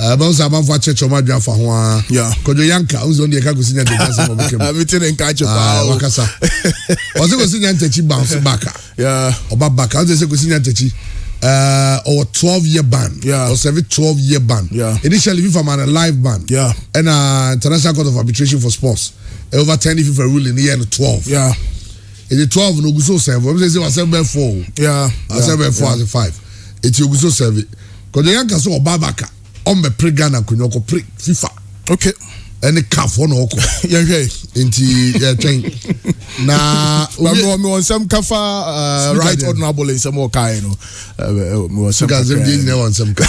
Bounce about for church or my for one. Yeah. Kojo Yanka, who's on the Kakusinya de Casa. Meeting in Kacho. Wakasa. Was it Kusinya Techi bounce back? Yeah. Or back. How does it Kusinya Techi? Or 12-year ban. Yeah. Or 12-year ban. Yeah. Initially, FIFA man a live ban. Yeah. And International Court of Arbitration for Sports. Over 10 FIFA rule in the year 12. Yeah. In the 12, no go so 7. I'm saying was 7-4. Yeah. I said 4 as a 5. It's you go so 7. Because the Yanka so Babaka. On me pre Ghana kunyoko pre FIFA. Okay. Any calf on oko. Yeah, okay. Inti train. Na me want some kafa right honorable in some more kind. Me want some. Because them didn't want some. But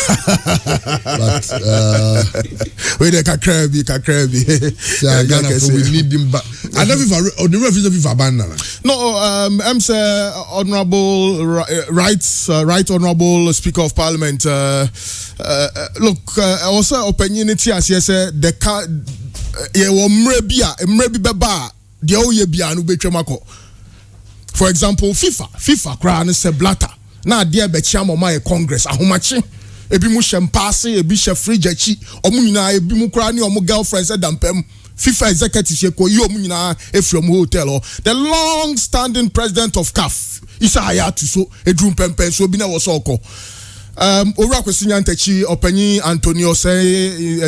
we dey kakrebi. Yeah, Ghana for we need him back. I don't FIFA. The ref is FIFA ban na. No, I'm say honorable right honorable Speaker of Parliament. Look, also opinionity as you say the ye wo mrebi beba de o ye bia no betwemako. For example, FIFA kra ne se blatter na de be chia mo my Congress ahomache ebi mu shempase ebi she fridge achi omu nyina ebi mu kra ne omu girlfriends dampem FIFA executive she ko yi omu nyina efrem hotel. The long standing president of CAF Isa Hayatu so edrum pempen so bi na wo so oko. Owura Kwesinya Ntachi opanyi Antonio say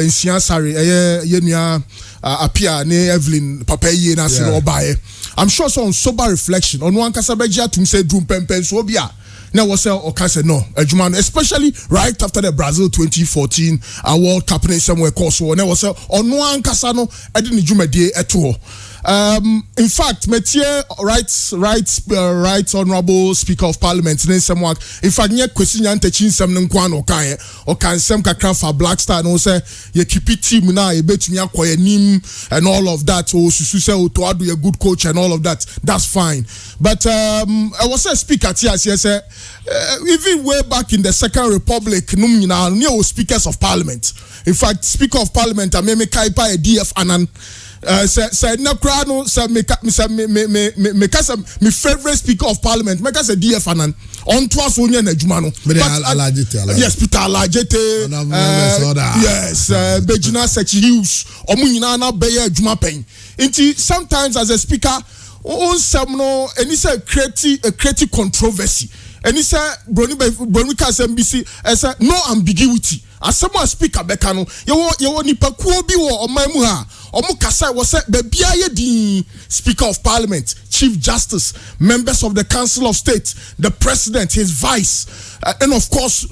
Nsia Sare ye nua apia ne Evelyn papa ye na se no obaye. I'm sure so on sober reflection on one kasa beji atum say drum pempen so bia na wo say okase no adwuma no, especially right after the Brazil 2014 World Cup ne somewhere course so na wo say on one kasa no edi ni dwumade eto. In fact, Metier right honorable Speaker of Parliament in some work. In fact, nye Kwesinya Ntachi nsem nkwano okaye o kan sem kakra for Black Star no say ye keep team na ye betumi akoye nim and all of that. O susu say o to adu a good coach and all of that. That's fine. But I was a speaker TS say even way back in the Second Republic num nyina ne speakers of Parliament. In fact, Speaker of Parliament ameme kaipa e DF Anan say na crowd no say me favorite Speaker of Parliament make us a DF Anan on to us onye na adwuma no. Yes, Peter Alajete. Yes, Bejina Sechi Hughes omu nyina na be adwuma pen. Inti sometimes as a speaker on some no any say create controversy. And he said, Brony Kasa MBC, no ambiguity. As someone speaker Bekano, you nipa kuobi wo omamuha. Omukasa was said, Bebiaye di Speaker of Parliament, Chief Justice, members of the Council of State, the President, his vice, and of course,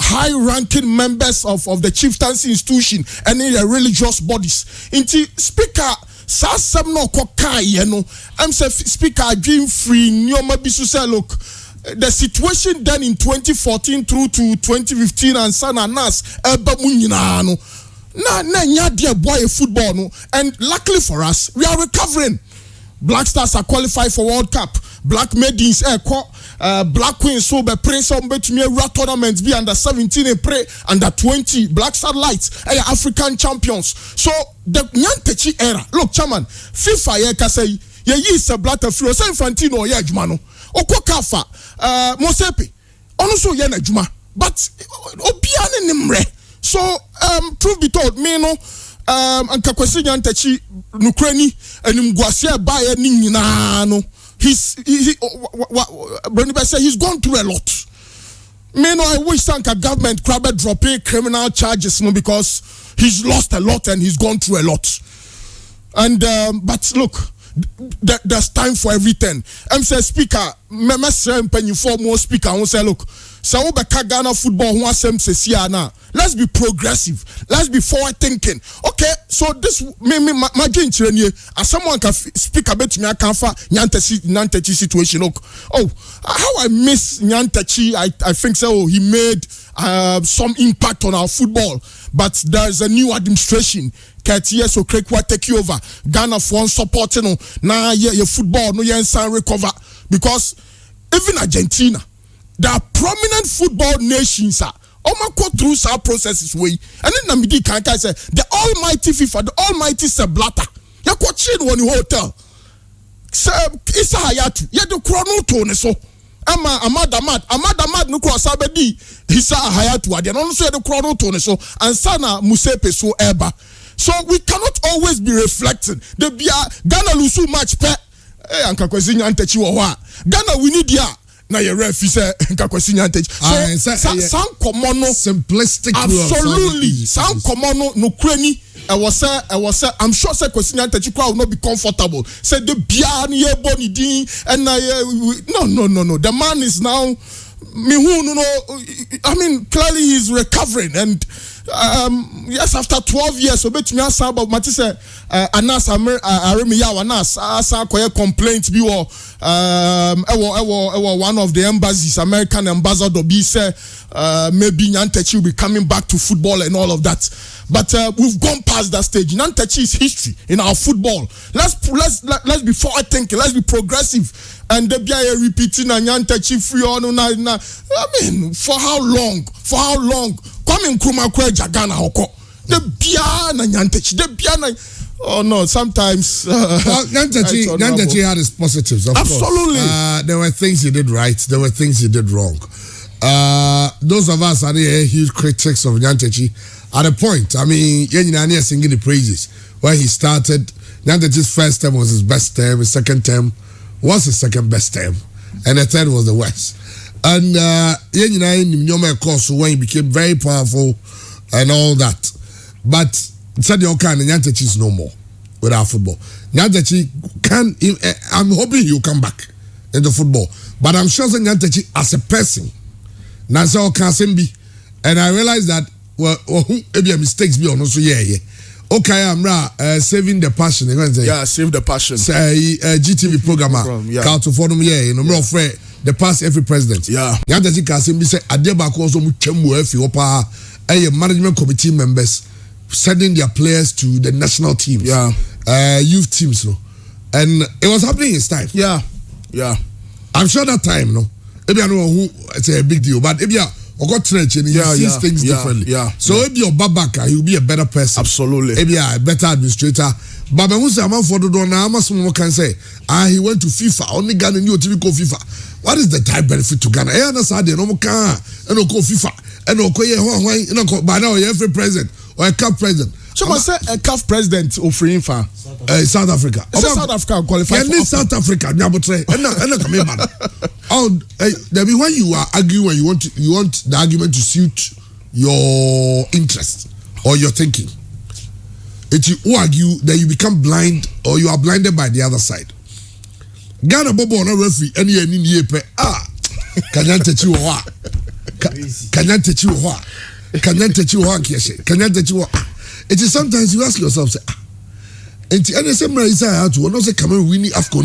high-ranking members of the chieftaincy institution and in the religious bodies. Inti Speaker. Sasam no kokai yeno. I'm say Speaker dream free nyoma bisu say look the situation then in 2014 through to 2015 and Sana Nas eba munyina no na nya dia boy football no, and luckily for us we are recovering. Black Stars are qualified for World Cup. Black Maidens Black Queens so be prince on betumi ewura tournaments be under 17 and pray under 20 Black Starlights African champions. So the Nyantechi era, look chairman, FIFA ye kasa ye is a blatter free so Infantino ye adwuma no okwa kafa Mosepe ono so ye na adwuma but obia ne nimre. So truth be told me no anka Kwesinya Ntachi nukrani animguase ba ye ni nyina no he's gone through a lot. Me no, I wish Sanka government crabber dropping criminal charges no, because he's lost a lot and he's gone through a lot. And but look, there's time for everything. I'm say speaker, me say penny for more speaker who say look, so Ghana football who say na. Let's be progressive. Let's be forward thinking. Okay, so this my dream as someone can speak about me, I can for Nyantechi situation. Look, oh, how I miss Nyantechi. I think so. He made some impact on our football, but there's a new administration. Katia so Krekwa take you over. Ghana for supporting now your football no yen recover because even Argentina, there are prominent football nations are. Go through some processes way, and then Namidi Kanka say the Almighty FIFA, the Almighty Seblatter. You could chill one hotel. Isa Hayatu, you do chrono tone so. Amad no cross abedi hisa hayatu ade no so e de kro no to ne so ansa na Musepe so eba. So we cannot always be reflecting. The Ghana lose match pe anka kwesi nyantachi wo ho a Ghana we need ya na ye refi say anka kwesi nyantachi. So some common simplistic absolutely some common no krani I was I'm sure say kwesi nyantachi crowd will not be comfortable. Say the bia ni e boni din and no the man is now I mean clearly he's recovering and yes, after 12 years, so bet me asa about Matisse Anas Aremiya Anas asa koye complaint bi wo one of the embassies, American ambassador be say maybe Nyantechi will be coming back to football and all of that. But we've gone past that stage. Nyantechi is history in our football. Let's be forward thinking. Let's be progressive. And the BIA repeating Nyantechi free on na. I mean, for how long? Coming Kruma Kweja Ghana hoko. The BIA na Nyantechi. The BIA na. Oh no! Sometimes Nyantechi had his positives. Of absolutely, course. There were things he did right. There were things he did wrong. Those of us are huge critics of Nyantechi. At a point, I mean, Yenina singing the praises where he started. Nyantechi's first term was his best term. His second term was his second best term, and the third was the worst. And Yenina in Nyoma course when he became very powerful and all that, but said the kind of Nyantechi is no more with our football. Nyantechi can. I'm hoping he'll come back into football, but I'm sure that Nyantechi as a person, Nasa Okasembi, and I realized that. Well, maybe mistakes be on also okay, I'm saving the passion. Yeah, save the passion. Say GTV programmer. Count to follow me. You know, more afraid the past every president. Yeah. Nyantechi Kasembi say Adeba also muchemu efi opa. Management committee members sending their players to the national teams. Yeah. Youth teams, no, and it was happening in his time. Yeah. I'm sure that time, no. Maybe I know who it's a big deal, but maybe or got trench and he sees things differently. So if you're Babaka, he'll be a better person. Absolutely. Maybe a better administrator. But when say I'm for the door now, someone can say, he went to FIFA. Only Ghana knew TV go FIFA. What is the type benefit to Ghana? I understand no more can and no go FIFA and no go by now every president or a cup president. So I say a CAF president of free infa. South Africa. South Africa qualified for South Africa. There be when you are arguing, you want the argument to suit your interest or your thinking. If you argue, then you become blind or you are blinded by the other side. Ghana bobo on a referee any yepe Kanyantechi wa Kanyantechi wa Kanyantechi wa kieshe Kanyantechi wa. It is sometimes you ask yourself, say, and the same reason I had to not say Cameroon winning AFCON.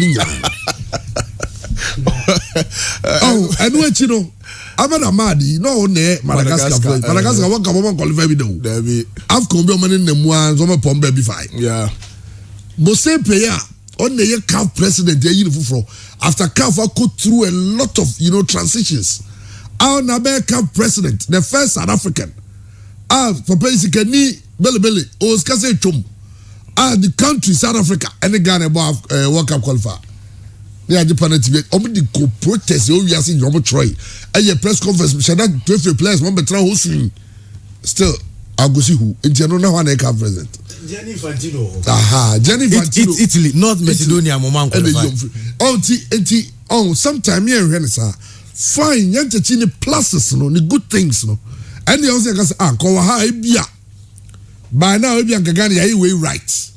I know it, you know. I'm an Amadi, no, Madagascar. Madagascar, one come on qualify with them. AFCON be on in the ones on my pump baby fight. Yeah. Musepe on the CAF president, after CAF I go through a lot of transitions. Our CAF president, the first South African. For basically Belly, or Skase Chum. The country, South Africa, and the Ghana above World Cup qualifier. They are Japan to be only go protest. You are seeing Robert Troy. And your press conference, shall not 12 players, one better hosting. Still, I'll go see who. In general, one Cup president. Gianni Infantino. Gianni Infantino. It's Italy, not Macedonia, Momang. Sometime here, fine, Nyantechi the pluses, no, the good things, no. And the other guys are by now, Ebian Kagani way right.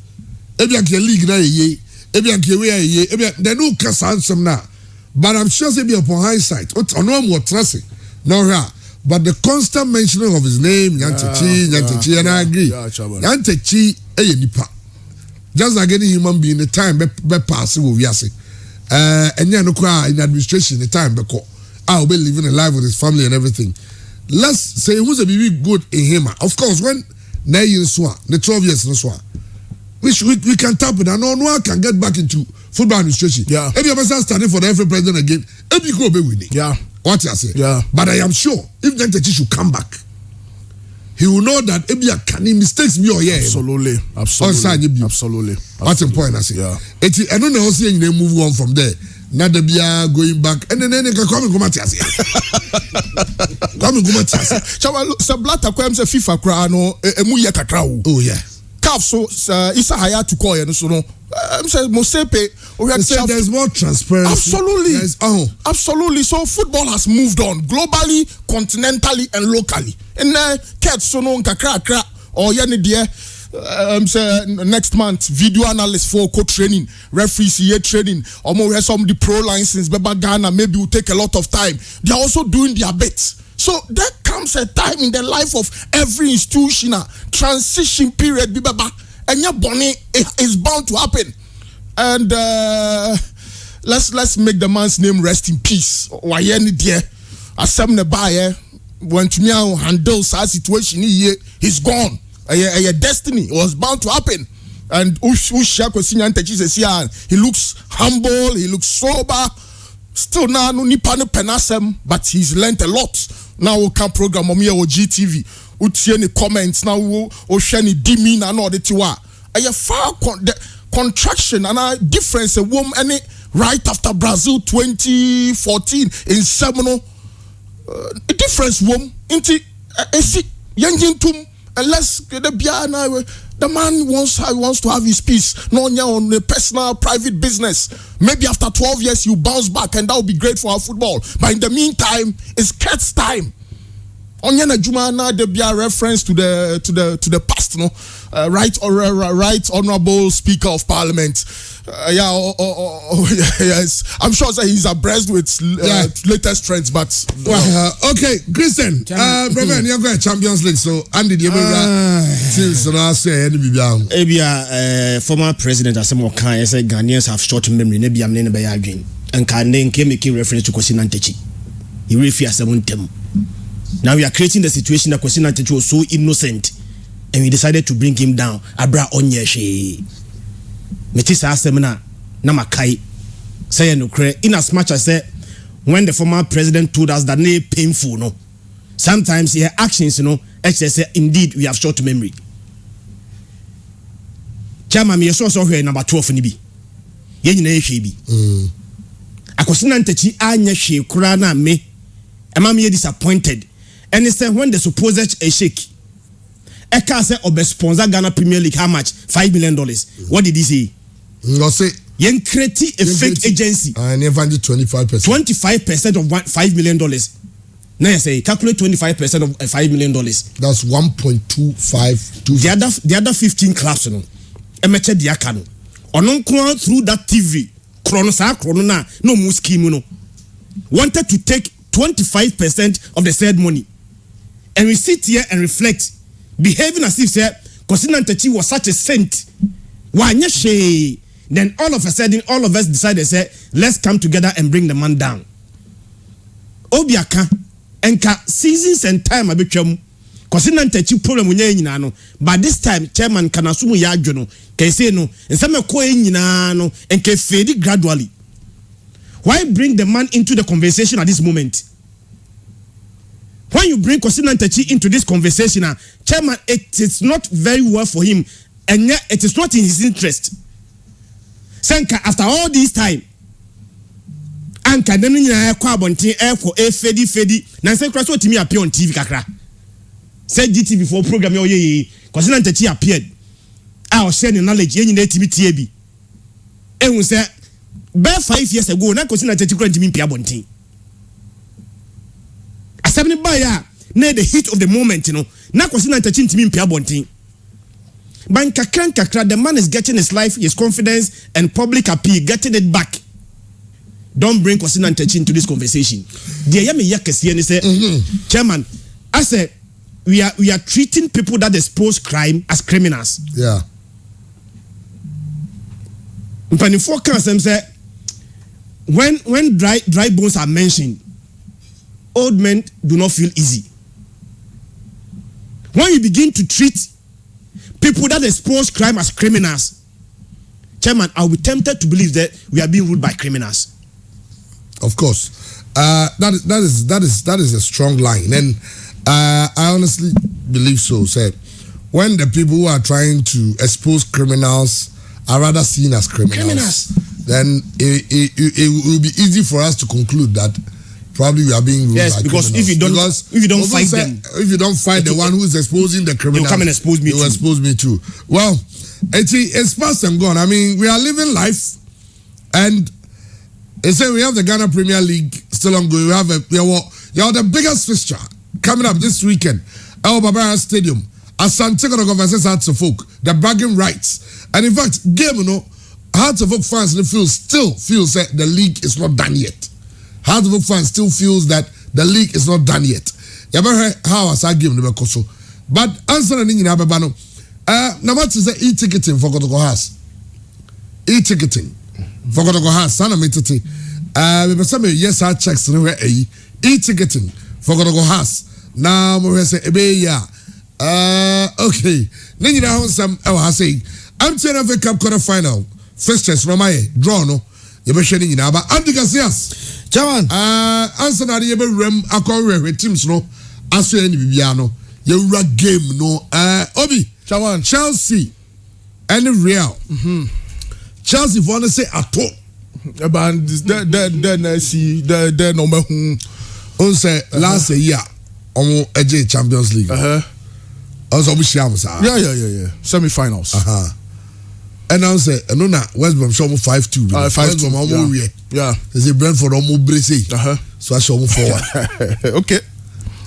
Ebian League na ye, Ebian Kiwe, the new Kasan now. But I'm sure they be upon hindsight. What on one more trusting, no, but the constant mentioning of his name, Nyantechi, and I agree. Nyantechi, nipa. Just like any human being, the time be passing with Yasi. And yeah, no cry in administration, the time be call. I'll be living a life with his family and everything. Let's say who's a baby good in him. Of course, when the 12 years in Swan, we can tap it and no one can get back into football administration. Yeah. If you ever standing for the every president again, if you go be winning. Yeah. What you say? Yeah. But I am sure if Nyantechi should come back, he will know that if you can mistakes me or yeah. Absolutely. Absolutely. Absolutely. What's the point I say? Yeah. I don't know how you move on from there. na da bia going back and then ka come ase chawa se Blatter kwem se FIFA kra no emu ye kakra wo. Oh yeah. CAF so Isa Hayatu call you no so no say Mosepe there's more transparency. Absolutely. Absolutely. So football has moved on globally, continentally and locally. And ket so no kakra or yani dear say next month video analyst for co-training, referees here training, almost some of the pro license Beba Ghana maybe will take a lot of time. They are also doing their bit. So there comes a time in the life of every institutional transition period, Bibaba, and your bonnie is bound to happen. And let's make the man's name rest in peace. Why any dear? Asem ne buyer when to me handle such situation he's gone. A destiny was bound to happen. And he looks humble, he looks sober. Still now no nipa no penasem, but he's learnt a lot. Now we can program on me or GTV. We see any comments now. We share any demeanor and all the tiwa. A far contraction and a difference. A woman any right after Brazil 2014 in Seminole. A difference woman into a sick young tum. Unless the man wants to have his peace, not on a personal, private business. Maybe after 12 years you bounce back, and that will be great for our football. But in the meantime, it's Cat's time. Onyana Jumana there be a reference to the past, no, right honorable Speaker of Parliament. Yes, I'm sure that he's abreast with latest trends, but okay, Christian, brother, you're going Champions League, so Andy, you since last say any former president Asemo Kan said Ghanaians have short memory. Maybe I'm name by again, and can then making reference to Kwesi Nantechie. He refused seven them. Now we are creating the situation that Kwesi Nantechie was so innocent, and we decided to bring him down. Abra Onyeshe. Metisa seminar na makai say no cre in as much as say when the former president told us that they painful no sometimes your actions say indeed we have short memory. Chairman me so here number 12 ni bi ye nyina ehwe bi Kwesi Nantechie anya hwe kura na me am me disappointed and say when the supposed a shake Eka say obe sponsor Ghana Premier League how much $5 million. What did he say? No say yen create a fake agency and never 25% of $5 million. Now you say calculate 25% of $5 million. That's 1.252. The other 15 clubs emeche diaka no onon through that TV chrono na no mu scheme no wanted to take 25% of the said money, and we sit here and reflect, behaving as if Kwesi Nantechie was such a saint. Then all of a sudden, all of us decided, let's come together and bring the man down. Obiaka, enka seasons and time abetwam. Kwesi Nantechie problem nyina no. But this time, chairman kanasumu ya adwono. Can say no, and some nyina no, and can fade gradually. Why bring the man into the conversation at this moment? When you bring Kwesi Nantechie into this conversation, chairman, it is not very well for him, and yet it is not in his interest. Senka, after all this time, Anka dem nyina kwa abonten fedi na say cross what me appear on TV kakra. Said GTV for program ye Kwesi Nantechie appeared. I was sharing knowledge yen nyina TV tie bi. Ehun say about 5 years ago na Kwesi Nantechie kura ntimi pia abonten. Asabni ba ya na the heat of the moment na Kwesi Nantechie ntimi pia abonten. But kakra, the man is getting his life, his confidence, and public appeal, getting it back. Don't bring Kwesi Nantechie into this conversation. Chairman, I said we are treating people that expose crime as criminals. Yeah. When dry bones are mentioned, old men do not feel easy. When you begin to treat people that expose crime as criminals, Chairman, I'll be tempted to believe that we are being ruled by criminals. Of course, that is a strong line, and I honestly believe so. Said when the people who are trying to expose criminals are rather seen as criminals. then it will be easy for us to conclude that probably we are being ruled yes, by because criminals. if you don't fight them, if you don't fight the one who is exposing the criminal, you come and expose me. You will expose me too. Well, it's past and gone. I mean, we are living life, and they say we have the Ghana Premier League still ongoing. We have the biggest fixture coming up this weekend. El Barbara Stadium, Asante Kotoko versus Hearts of Oak, the bragging rights, and in fact, game Hearts of Oak fans in the field still feels that the league is not done yet. Hearts of Oak fans still feels that the league is not done yet. You ever heard how was that game never so? But answer the thing in Ababano. Now what is the e-ticketing for Kotoko Hearts? E-ticketing for Kotoko Hearts. Sana metete. We say yes I checks no e-ticketing for Kotoko Hearts. Now we say okay. Then you know some I say I'm telling FA Cup quarter final. Fixtures from my draw no. You be sharing in Aba. Andy Garcias. Chairman, answer na ye be rem akọrẹ teams no aso any bibia no ye wura game no Obi Chairman, Chelsea and Real. Chelsea for no say ato about the see the number on say last year on AJ Champions League. Also we share yeah semi-finals. And now say no na West Brom show 5-2. 5-2. Yeah. Is it Brentford almost brace? So I show forward. Okay.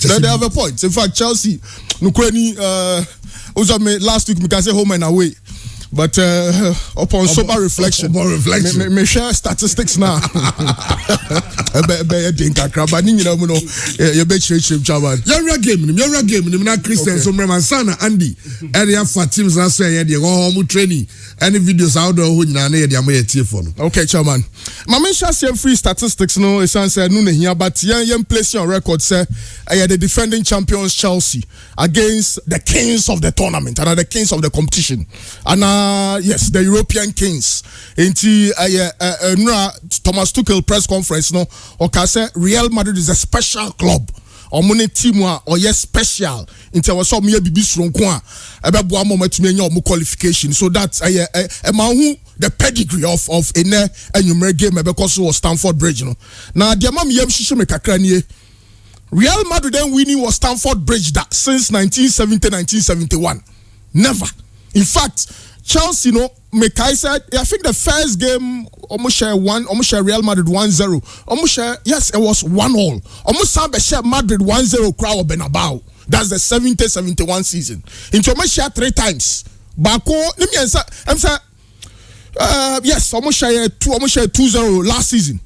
Then they have a point. In fact, Chelsea, Nukreni, last week, we can say home and away. But upon sober reflection, me share statistics now. You're game. Na Christian so Sana Andy. Area for teams na say they go home training. Any videos out there who na na dey am here for no. Okay, chairman. My men share some free statistics no e say no here but yen place on record say the defending champions Chelsea against the kings of the tournament and the kings of the competition. And yes, the European kings. Into Thomas Tuchel press conference no okay say Real Madrid is a special club. Omune team or yes special into our some year bibi sronko a ebe boa mo matumi anya omo qualification so that's a man who the pedigree of ene enyumere game ebe koso was Stamford Bridge no na de mam yam hihye me kakra nie Real Madrid then winning was Stamford Bridge that since 1970-1971 never. In fact, Chelsea no Mekai said I think the first game almost share Real Madrid 1-0. Almost share yes it was 1-1. Almost share Madrid 1-0 crowd Bernabeu. That's the 70-71 season. Into almost share 3 times. Bako let me answer. I'm saying yes almost share 2-0 last season.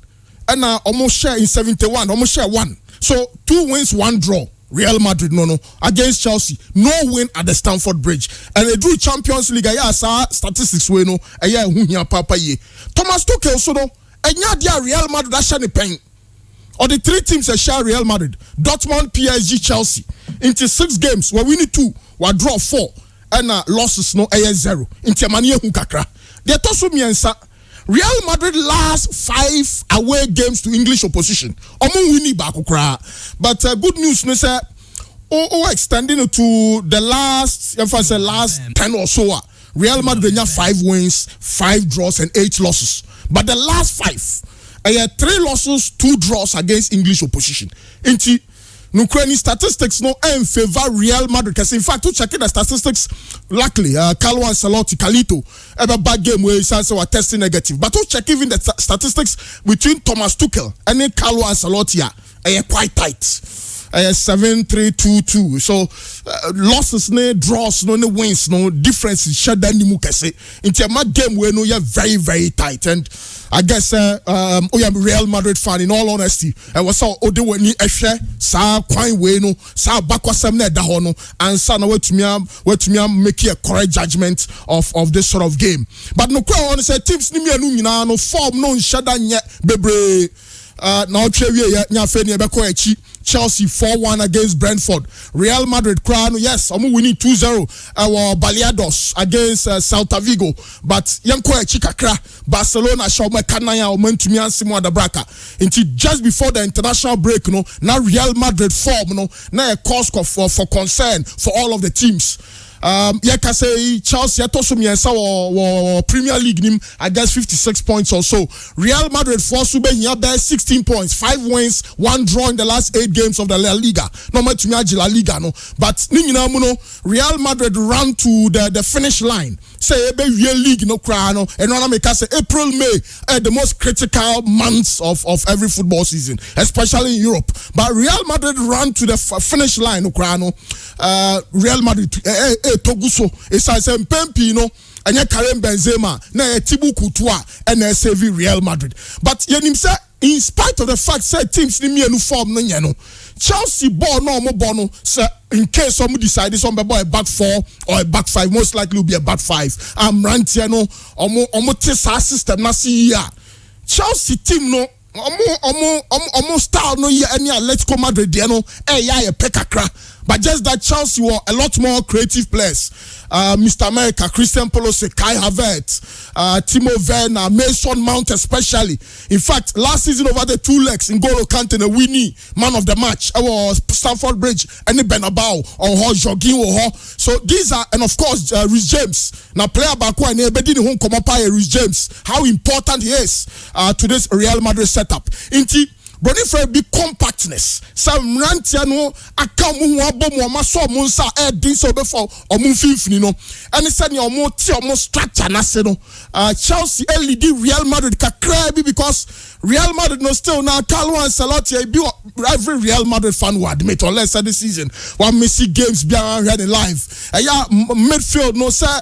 And almost share in 71 almost share 1. So 2 wins 1 draw. Real Madrid no against Chelsea no win at the Stamford Bridge and they drew Champions League statistics we no hu hia papa ye Thomas Tuchel so no enya dia Real Madrid a share pen or the 3 teams that share Real Madrid Dortmund PSG Chelsea into 6 games we win 2 we draw 4 and losses no 0 into mania hu kakra they toso miensa Real Madrid last 5 away games to English opposition. Omo winning back but good news no say extending it to the last 10 or so. Real Madrid have 5 wins, 5 draws and 8 losses. But the last 5 3 losses, 2 draws against English opposition. Into Nukreni statistics no in favor Real Madrid because in fact to check the statistics luckily Carlo Ancelotti Calito ever bad game where he were testing negative but to check even the statistics between Thomas Tuchel and Carlo Ancelotti are quite tight 7-3-2-2 so losses no draws no wins no differences shut down the mukese into a game where no you're very very tight and I guess Real Madrid fan in all honesty I was so ode wani ehwe sa kwan we no sa bakwasem na da ho no ansa na wetumi make a correct judgment of this sort of game but no kwa on say teams ni mienu nyina no form no nshada nye bebre na otwewie nya fe ne ebeko achi Chelsea 4-1 against Brentford. Real Madrid crown yes, I'm winning 2-0 Baleados against Celta Vigo. But yanko chikakra Barcelona show me kanaya omentumi ansimo adabraka. Until just before the international break, now Real Madrid form, now a cause for concern for all of the teams. Yeah, can say Chelsea atoso miensa or Premier League nim against 56 points or so. Real Madrid for Sube here bear 16 points, 5 wins, 1 draw in the last 8 games of the La Liga. No matter La Liga no, but Real Madrid ran to the finish line. Say ebe real league no cry no, and wanna make us say April, May the most critical months of every football season, especially in Europe. But Real Madrid ran to the finish line no cry no. Real Madrid Toguso is I say Pempi no. Anya Karim Benzema na Thibaut Courtois and save Real Madrid. But yenim say in spite of the fact say teams ni mienu form no nyano. Chelsea ball no mo ball no say in case some decide some be a back 4 or a back 5, most likely will be a back 5. Rantia no omo tesa system na see here. Chelsea team no omo style no here any Atletico Madrid there no ya pekakra. But just that Chelsea were a lot more creative players. Mr. America, Christian Pulisic, Kai Havertz, Timo Werner, Mason Mount especially. In fact, last season over the 2 legs, N'Golo Kante, the winning man of the match, was Stamford Bridge, and Benabao, or Jorginho. So these are, and of course, Reece James. Now player back when everybody home come up by Reece James, how important he is to this Real Madrid setup. Inti Brody for big compactness. Some rantiano akamu wabomu amaso munsa din so before or mumfini no. And it's any almost structure naseno. Chelsea LED Real Madrid kakrebi because Real Madrid no still now Carlo Ancelotti every Real Madrid fan will admit unless this season one Messi games be already live. Midfield no sir.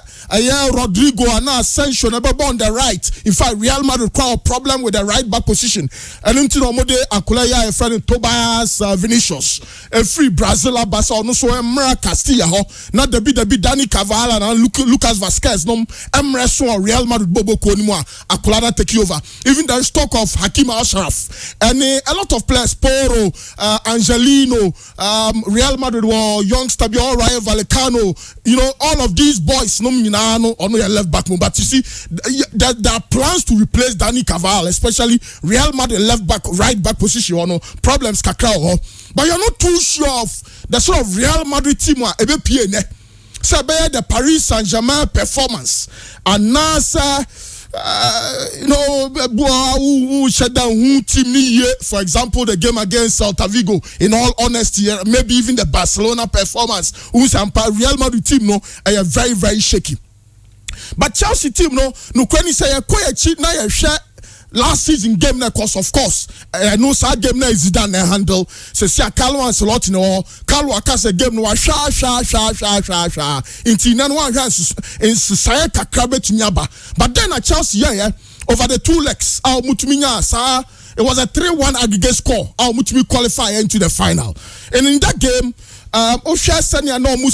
Rodrigo and Asensio never on the right. In fact, Real Madrid quite a problem with the right back position. And into Mode Akulaya a friend Tobias Vinicius. A free Brazil Basa no so Emra Castilla not the bit Dani Carvajal and Lucas Vasquez no Emra so Real Madrid Bobo Konimwa Akulada take over. Even the stock of Hakim Ashraf and a lot of players Poro, Angelino, Real Madrid were youngster Rayo Vallecano, all of these boys no on your left back, but you see, there are plans to replace Dani Carvajal, especially Real Madrid left back, right back position. Problems kakao, but you're not too sure of the sort of Real Madrid team. So the Paris Saint-Germain performance, and NASA, shut down team. For example, the game against Celta Vigo. In all honesty, maybe even the Barcelona performance, who's a Real Madrid team are very very shaky. But Chelsea team when you say a cheat na share last season game na cause of course I know that game na is done handle say Carlo Ancelotti Carlo Akase game no sha inti na one chance in say kakra betumi aba. But then at Chelsea over the 2 legs it was a 3-1 aggregate score mutumi qualify into the final. And in that game Osha Sanya no mu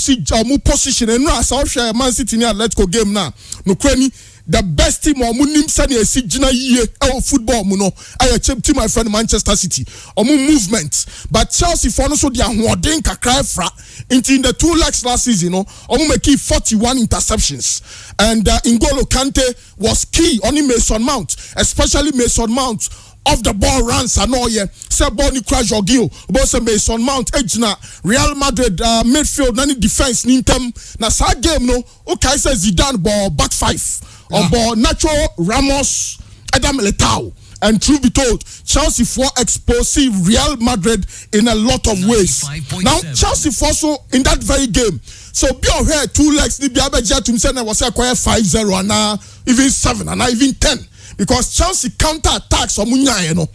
position and no Osha Man City near Let's Go game now. No kweni the best team or munim Sanya Sigina ye football muno. I team my friend Manchester City or movement. But Chelsea for no so dia hoden kakra fra in the 2 legs last season make 41 interceptions. And N'Golo Kante was key on Mason Mount, especially Mason Mount. Off the ball runs and all say Bonnie crash or Gil, both Mason Mount, Edgena, Real Madrid midfield, nani defense, Nintem, na sa game okay says Zidane ball back 5 or ball Nacho Ramos, Adam Militao. And truth be told, Chelsea for explosive Real Madrid in a lot of ways. Now Chelsea for so in that very game. So be aware 2 legs ni be abeja to say was acquire 5-0 and even 7 and even 10. Because Chelsea counter attacks on now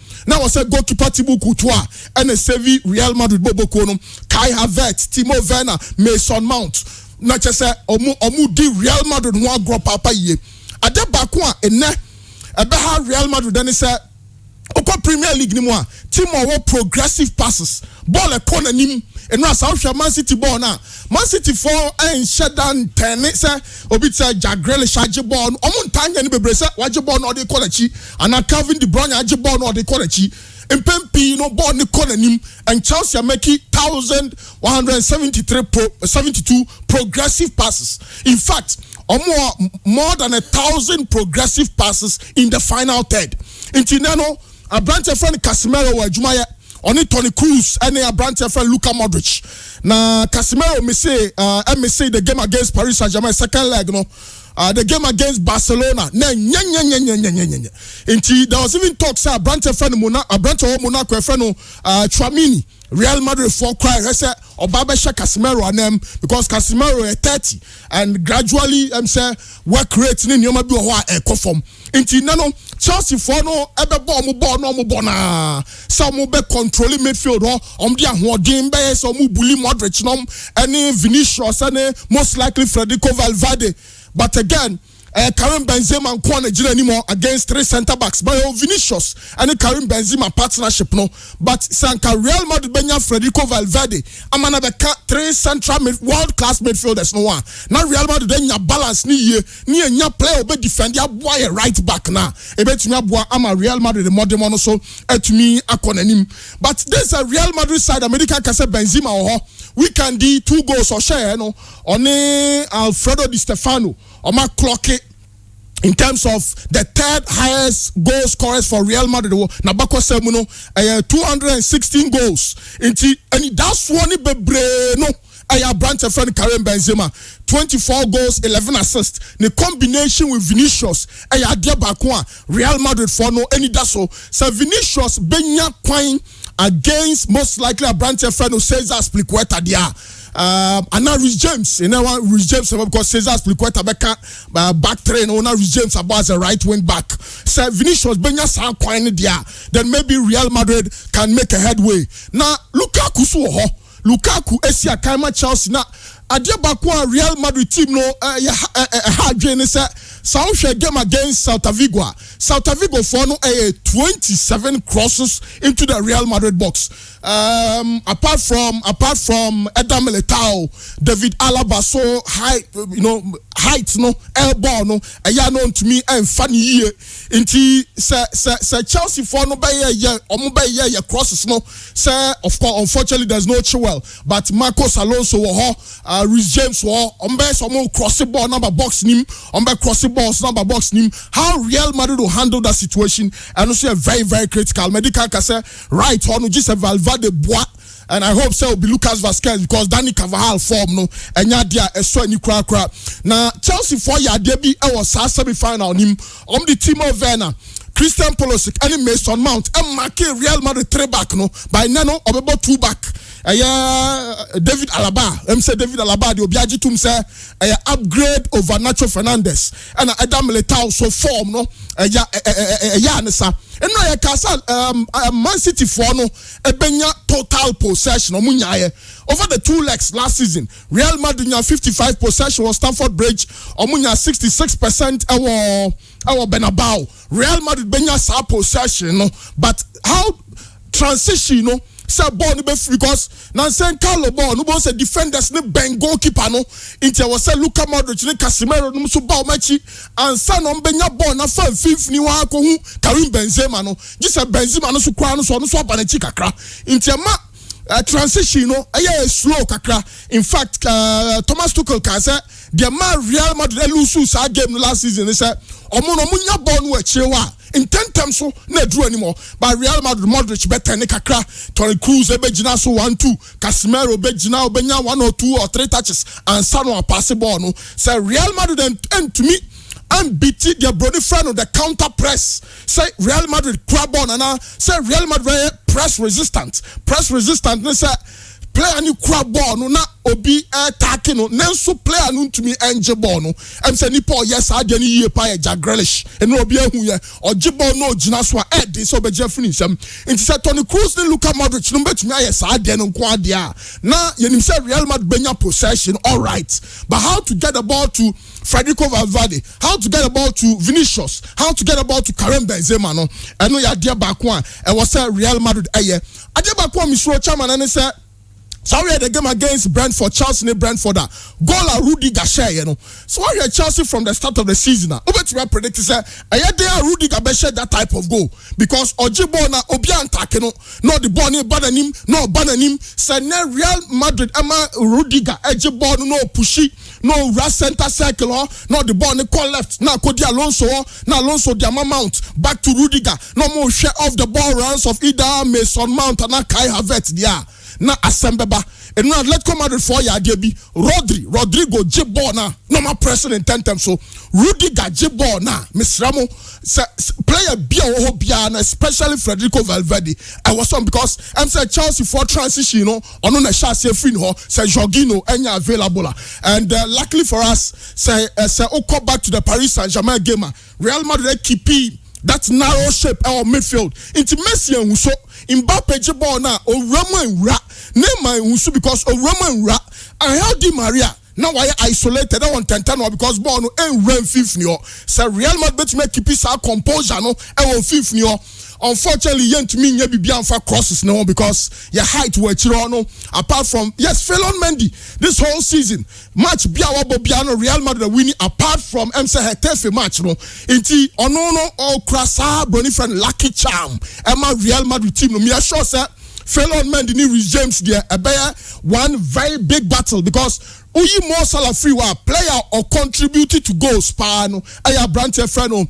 was a goalkeeper Thibaut Courtois and a Sevi Real Madrid Bobo Kono, Kai Havertz, Timo Werner, Mason Mount. Not just say omu di Real Madrid one group papa ye. Ade bakwa ene ebeha Real Madrid then say Oko Premier League ni mo team or progressive passes ball a corner nim and now South Man City ball now Man City 4 and shut down 10 say obita Jagrele charge ball omuntanya ni bebre say waje ball no dey corner chi and Calvin De Bruyne waje ball no dey corner chi Mpempi ball ni corner nim and Chelsea are making 1,172 progressive passes. In fact, more than 1,000 progressive passes in the final third. In Tinano, a branch of friend Casemiro or Jumaya Oni Toni Kroos and Abrante friend Luka Modric. Na Casemiro me say the game against Paris Saint-Germain second leg no. The game against Barcelona. Inti there was even talk say Abrante friend Monaco friend Tchouaméni. Real Madrid for cry. I said, Obabesha Casemiro and them because Casemiro is 30 and gradually say work rate in your maybe a conform. Inti nano Chelsea for no ebe ball na some be controlling midfield or dia holding be some bully Modric nom any Vinicius any most likely Federico Valverde. But again, Karim Benzema and Kwane Jina anymore against 3 center backs by Vinicius and Karim Benzema partnership no. But Sanka Real Madrid Benya Federico Valverde amana beka 3 central world class midfielders no one. Now Real Madrid then ya balance ni nya player be defend ya boy right back na. Ebe tumi aboa ama Real Madrid the modern one so etumi akonanim. But there's a Real Madrid side America kase Benzema oho. We can do 2 goals or share no on Alfredo Di Stefano or my clock it in terms of the 3rd highest goal scorers for Real Madrid. Nabako Semuno 216 goals. And that's one bebre no aya branch friend Karim Benzema 24 goals 11 assists. The combination with Vinicius aya dia bakwa Real Madrid for no any daso. So Vinicius benya kwine against most likely a branch friend who says as Pliqueta dia. And now Rhys James, Rhys James because Cesar Pliqueta back train or now Rhys James about as a right wing back. So Vinicius Benya San Quine dia, then maybe Real Madrid can make a headway. Now Lukaku Esia Kaima Chelsea na adia bakwa Real Madrid team no hard say South game against Celta Vigo for no 27 crosses into the Real Madrid box. Apart from Eder Militao, David Alaba so high, height no elbow no known to me and funny year inti say Chelsea for no by ye crosses no say of course unfortunately there's no Chilwell but Marcos Alonso Rhys James some crossing ball number box nim crossing balls number box nim. How Real Madrid will handle that situation and also a very very critical medical say right on just a Valverde bois. And I hope so will be Lucas Vazquez because Dani Carvajal form no and dia so any cra. Now Chelsea for ya debi was semi final nim the Timo Werner, Christian Pulisic and Mason Mount and marking Real Madrid 3 back no by nano or 2 back. David Alaba, David Alaba, the Obiaji Tum say upgrade over Nacho Fernandez and Eder Militao so form no nessa. And no Castle Man City for no benya total possession over the 2 legs last season. Real Madrid 55 possession was Stamford Bridge, Omunya 66% our Bernabeu. Real Madrid benya sa possession no, but how transition no say ball no be free because now say Carlo ball no say defenders ne ben goalkeeper no into was say Luka Modric ne Casemiro no so ball match and san on benya ball na fan fifth ni wa ko hu Karim Benzema no just say Benzema no so kwa no so abanachi kakra into ma transition no slow kakra. In fact Thomas Tuchel can say the man Real Madrid lose sa game last season he say omunya ball no achiwa in 10 times so na draw anymore but Real Madrid Modric better ne kakra. Toni Kroos ebegina so 1-2 Casemiro ebegina obenya 1 or 2 or 3 touches and Sano pass ball no say Real Madrid and to me and beat their brother friend on the counter press. Say Real Madrid grab on and say Real Madrid press resistant ne say player ni crab ball no na obi attacking no nenso player no to me enje ball no em say ni Paul yes ade ni yie pa Jack Grealish eno obi ahu ye oje ball no gina so ede so be je finish am nti say Toni Kroos ni Luka Modric no betumi yes ade no nko ade a na yenim say Real Madrid benya possession all right but how to get the ball to Federico Valverde, how to get the ball to Vinicius, how to get the ball to Karim Benzema no eno ya dia back one e was say Real Madrid ade back one Mr. Chairman and say so we had the game against Brentford, Chelsea and Brentford. Goal Rudiger share, you know. So we had Chelsea from the start of the season. Over predict say, Rudiger be share that type of goal because Ojibo na Obian Takeno, no the ball ni Bananim, no Bananim. Say Real Madrid ama Rudiger Ojibo no pushy no rush center circle no the ball no call left now Cody Alonso now Alonso the mount back to Rudiger no more share off the ball runs of either Mason Mount and Kai Havertz there na Asembeba and now let's come out for ya debi Rodrigo J-ball now no more pressing in 10 times so Rudiger J-ball now Miss Ramo player Bia especially Federico Valverde I was on because I'm saying Chelsea for transition you know on a chassis free no say Jorginho any available and luckily for us say Oko back to the Paris Saint-Germain game Real Madrid keep that narrow shape our midfield into Messi and Huso Mbappe J-ball now Orama and Ra Neymar and Huso because Orama and Ra and how Di Maria now why isolated I want 10 because ball no and run fifth new so Real Madrid make keep his composure no and on fifth new unfortunately yen to me be for crosses no because your height were Chirono apart from yes Felon Mendy this whole season match Biawa Bobiano Real Madrid winning apart from MC Hetafe match no inti onono all crasa brony friend lucky charm Emma Real Madrid team no me sure sir Felon Mendy ni Reece James there a one very big battle because Uyi Mo Salah free wa player or contributed to goals pano aya Brante Freno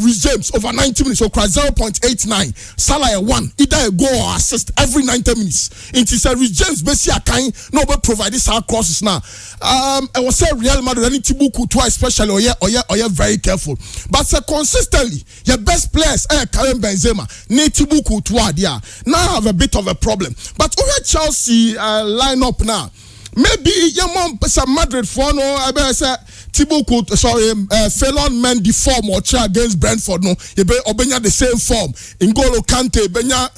Reece James over 90 minutes so 0.89 Salah 1 either a goal or assist every 90 minutes into say Reece James basi akan no be provide this crosses now I was say Real Madrid any Tibuku twice especially or yeah very careful but say consistently your best players Karim Benzema need Tibuku twa there now have a bit of a problem but over Chelsea lineup now maybe your mom some Madrid for no I better say Thibaut Felon Mendy form or against Brentford no you be obenya the same form N'Golo Kante benya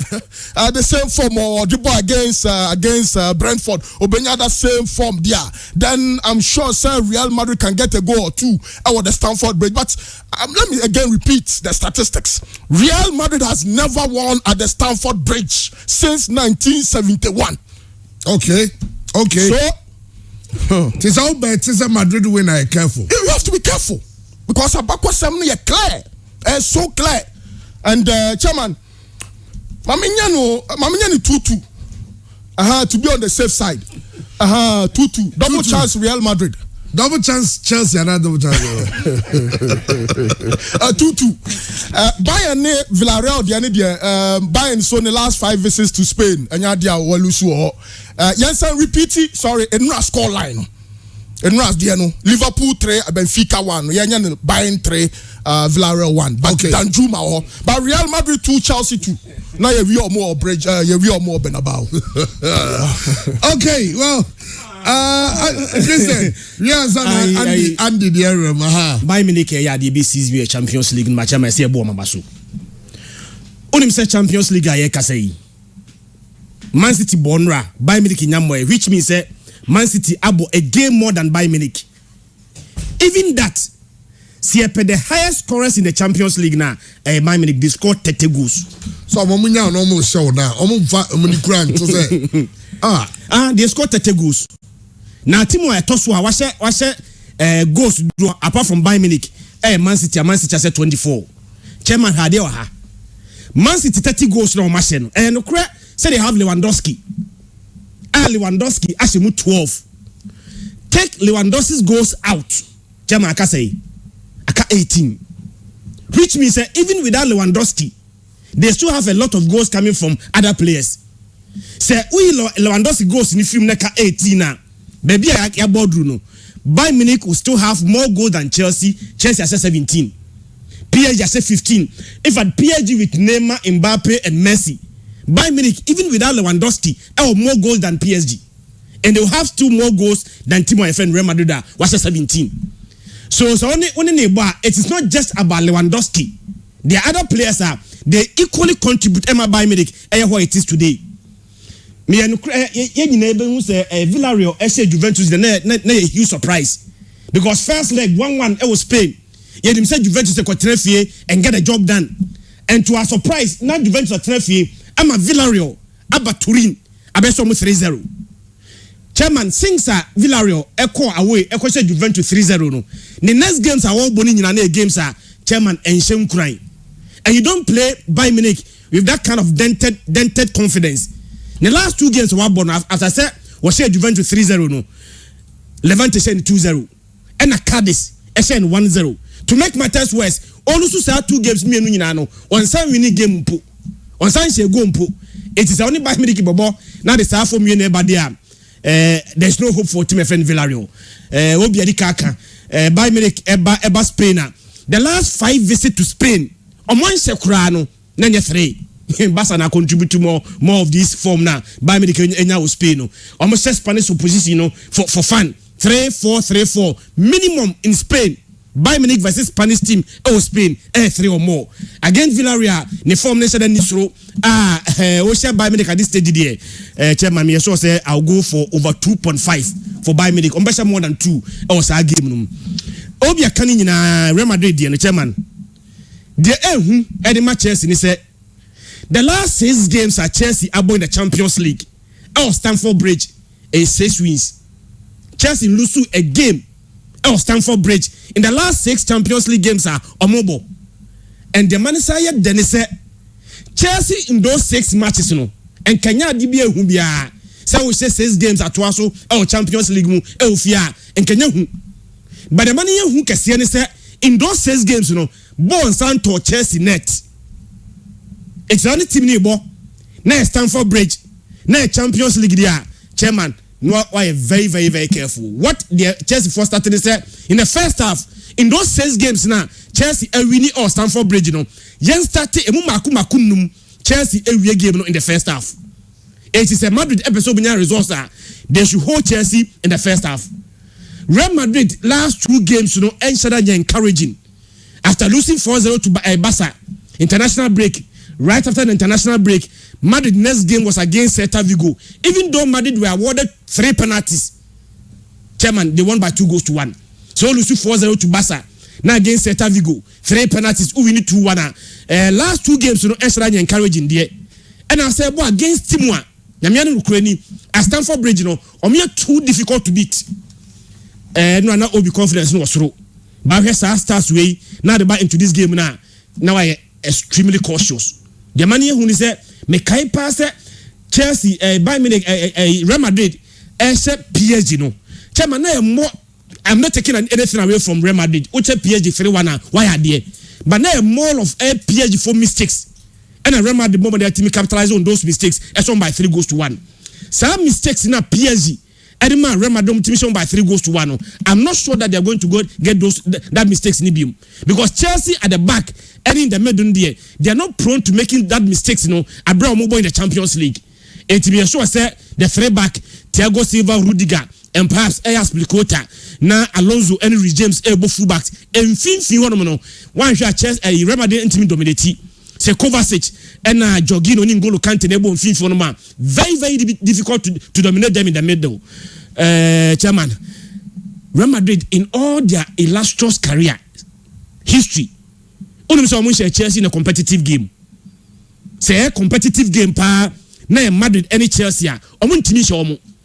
the same form or the boy against Brentford obenya that same form there then I'm sure sir Real Madrid can get a goal or two out the Stamford Bridge but let me again repeat the statistics Real Madrid has never won at the Stamford Bridge since 1971 okay so it's all bad it's a Madrid winner careful you have to be careful because Abakwa Samni is clear and so clear and chairman Maminyani 2-2 to be on the safe side 2-2 double chance Real Madrid double chance Chelsea and double chance 2-2 Bayern Villarreal Bayern so in the last 5 visits to Spain and dia walusu Jensen repeat it sorry enra score line enra dia no Liverpool 3 Benfica 1 yanya Bayern 3 Villarreal 1 but okay. Danjuma but Real Madrid 2 Chelsea 2 now you are more bridge you are more Benabao okay well listen, yes, Andy the area, Bayern Munich ya the BCS Champions League match I say bo mabaso. Onim say Champions League aye kasai. Man City bonra Bayern Munich nyamwe which means say Man City abo a game more than Bayern Munich. Even that see the highest scorers in the Champions League now Bayern Munich they scored 30 goals. So omunya no mo show now omumfa omunikura nto say they scored 30 goals. Now Timo Etosua wase goals apart from Bayern Munich Man City said 24 chairman had there Man City 30 goals no machine and say they have Lewandowski actually 12 take Lewandowski's goals out chairman aka say aka 18 which means even without Lewandowski they still have a lot of goals coming from other players say Lewandowski goals in the film neka 18 now baby ya boardroom no Bayern Munich will still have more goals than Chelsea has 17 PSG has 15 if at PSG with Neymar Mbappe and Messi Bayern Munich even without Lewandowski have more goals than PSG and they will have still more goals than Timo FN Real Madrid was 17 so only it is not just about Lewandowski the other players they equally contribute Emma Bayern Munich what it is today me and who say Villarreal Juventus na a huge surprise because first leg 1-1 was Spain him say Juventus fie and get a job done and to our surprise now Juventus fie I'm a Villarreal aba Turin abeso 3-0 chairman since Villarreal away say Juventus 3-0 no the next games are all boni nyina na games chairman enshem crying and you don't play Bayern Munich with that kind of dented confidence. The last 2 games were born after I said was Juventus 3-0 no. Levante send 2-0 and a Cadiz send 1-0. To make matters worse, also say 2 games me no nyina no on san winning game mpo on san she go mpo it is only by Medic Bobo now the star for me neighbor there there's no hope for team friend Villarreal obi adi kaka by Medic eba Spain the last 5 visits to Spain on one se kura no na nya 3 Barca na contribute to more of this form now by Medic enya Spain no almost Spanish opposition no for fun 3-4 minimum in Spain. Bayern Munich versus Spanish team Spain 3 or more against Villarreal ne form nation and nisro Osha Bayern Munich at this stage there chairman me so say I'll go for over 2.5 for Bayern Munich on better more than 2 was our game no obi akani nyina Real Madrid there chairman the the match Chelsea ni say the last 6 games at Chelsea are in the Champions League Stamford Bridge 6 wins Chelsea lose a game Stamford Bridge in the last 6 Champions League games are omobo and the manager then say Chelsea in those 6 matches no and Kenya di bia hu bia say we say 6 games at so Champions League mu fia and Kenya hu but the manager hu kese ni say in those 6 games no ball santo Chelsea net it's only team ni bo na Stamford Bridge na Champions League dia chairman no, why very, very, very careful. What the Chelsea first started to say in the first half, in those 6 games now, Chelsea winning or Stamford Bridge, you know, yen started Chelsea a game in the first half. It is a Madrid episode in results they should hold Chelsea in the first half. Real Madrid last 2 games, you know, encouraging after losing 4-0 to Barca international break. Right after the international break, Madrid next game was against Celta Vigo. Even though Madrid were awarded 3 penalties, chairman, they won by 2-1. So losing 4-0 to Barca. Now against Celta Vigo, 3 penalties. We need 2-1. Last 2 games, you know, extra encouraging there. And I said, boy, against Timor, Yamian Ukraine, at Stamford Bridge, you know, too difficult to beat. No, not all be confidence no through. But here's our stars way. Now they buy into this game now. Now I extremely cautious. The man here who say me kai pass Chelsea Bayern Munich Real Madrid PSG no chairman na more I'm not taking anything away from Real Madrid uche PSG 3-1 why are there but now more of PSG for mistakes and Real Madrid moment their team capitalize on those mistakes won by 3-1 some mistakes in a PSG and man Real Madrid team won by 3-1 I'm not sure that they are going to get that mistakes in Ibium because Chelsea at the back and in the middle there, they are not prone to making that mistakes, you know. Abraham Mobo in the Champions League. And to be sure, say the 3-back, Thiago Silva, Rudiger, and perhaps Ayas Plicota, now Alonso, Henry James, Ebo fullbacks, and Finfi one shot chess a Real Madrid intimate dominate. Say Kovacic and Jorginho N'Golo Kante Nebo and Finfi very, very difficult to dominate them in the middle. Chairman, Real Madrid in all their illustrious career history. Only someone share Chelsea in a competitive game. Say a competitive game pa na Madrid any Chelsea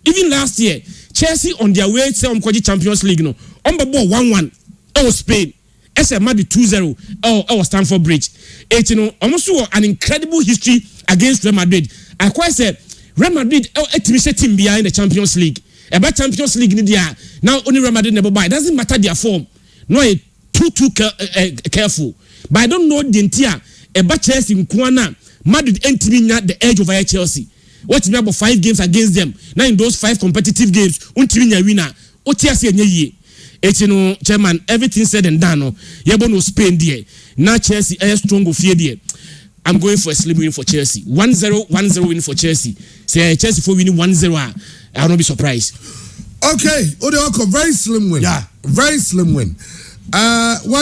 even last year Chelsea on their way to Champions League no on the ball 1-1 Spain Madrid 2-0 Stamford Bridge you know almost an incredible history against Real Madrid. I quite said Real Madrid team behind the Champions League about Champions League now only Real Madrid never buy. It doesn't matter their form no too careful. But I don't know the entire about Chelsea in Kwana Madrid entering the edge of Chelsea. What's about 5 games against them? Now in those 5 competitive games, until winner, Chelsea ye. You know, chairman, everything said and done. No, Spain there. Now Chelsea is strong of fear there. I'm going for a slim win for Chelsea. 1-0 win for Chelsea. Say Chelsea for winning 1-0. I will not be surprised. Okay, very slim win. Yeah, very slim win.